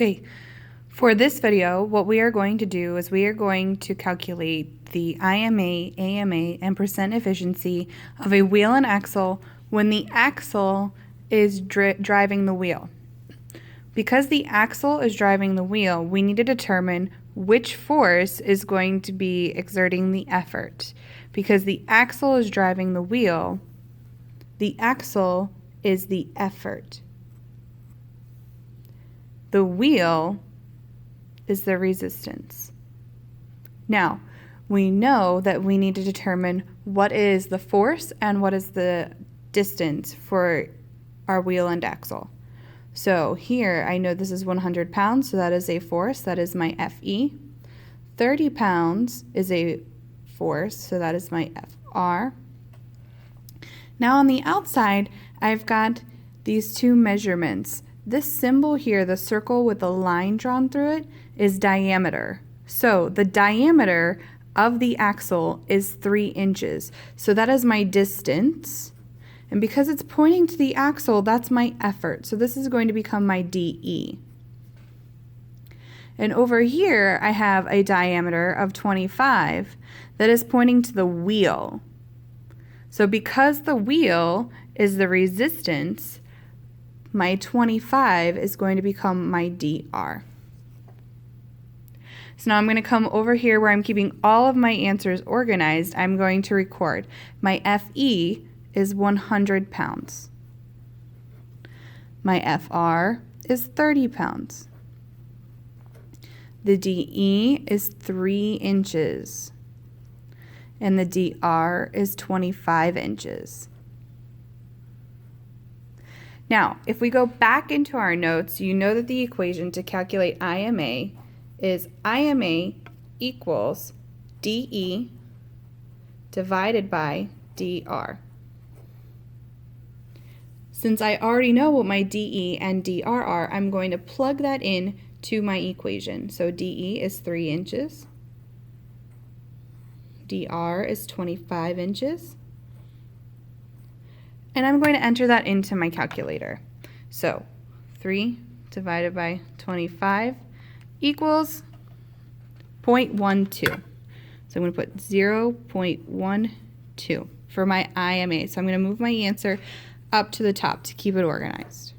Okay, for this video, what we are going to do is we are going to calculate the IMA, AMA, and percent efficiency of a wheel and axle when the axle is driving the wheel. Because the axle is driving the wheel, we need to determine which force is going to be exerting the effort. Because the axle is driving the wheel, the axle is the effort. The wheel is the resistance. Now, we know that we need to determine what is the force and what is the distance for our wheel and axle. So here, I know this is 100 pounds, so that is a force, that is my FE. 30 pounds is a force, so that is my FR. Now on the outside, I've got these two measurements. This symbol here, the circle with a line drawn through it, is diameter. So the diameter of the axle is 3 inches. So that is my distance. And because it's pointing to the axle, that's my effort. So this is going to become my DE. And over here, I have a diameter of 25 that is pointing to the wheel. So because the wheel is the resistance, my 25 is going to become my DR. So now I'm going to come over here where I'm keeping all of my answers organized. I'm going to record. My FE is 100 pounds. My FR is 30 pounds. The DE is 3 inches. And the DR is 25 inches. Now, if we go back into our notes, you know that the equation to calculate IMA is IMA equals DE divided by DR. Since I already know what my DE and DR are, I'm going to plug that in to my equation. So DE is 3 inches. DR is 25 inches. And I'm going to enter that into my calculator. So 3 divided by 25 equals 0.12. So I'm going to put 0.12 for my IMA. So I'm going to move my answer up to the top to keep it organized.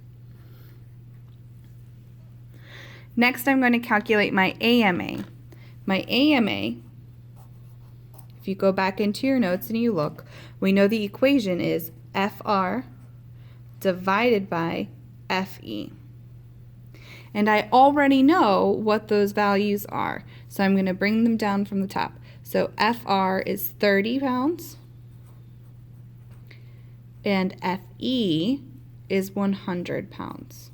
Next, I'm going to calculate my AMA. My AMA, if you go back into your notes and you look, we know the equation is FR divided by FE. And I already know what those values are, so I'm going to bring them down from the top. So FR is 30 pounds, and FE is 100 pounds.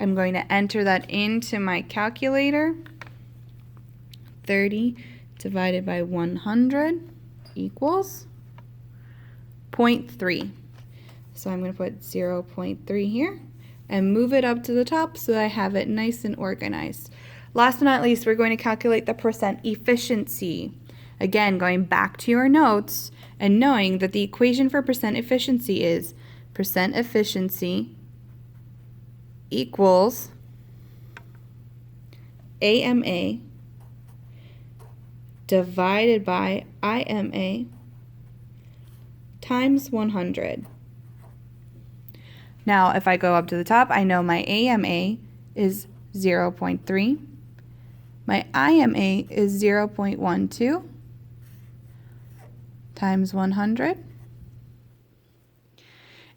I'm going to enter that into my calculator. 30 divided by 100 equals 0.3. So I'm going to put 0.3 here and move it up to the top so that I have it nice and organized. Last but not least, we're going to calculate the percent efficiency. Again, going back to your notes and knowing that the equation for percent efficiency is percent efficiency equals AMA divided by IMA times 100. Now, if I go up to the top, I know my AMA is 0.3. My IMA is 0.12 times 100.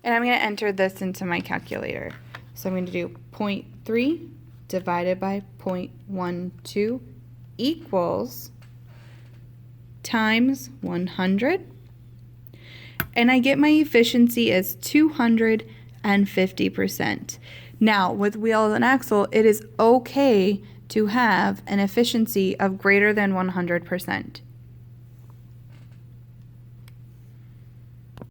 And I'm going to enter this into my calculator. So I'm going to do 0.3 divided by 0.12 equals times 100. And I get my efficiency as 250%. Now, with wheel and axle, it is okay to have an efficiency of greater than 100%.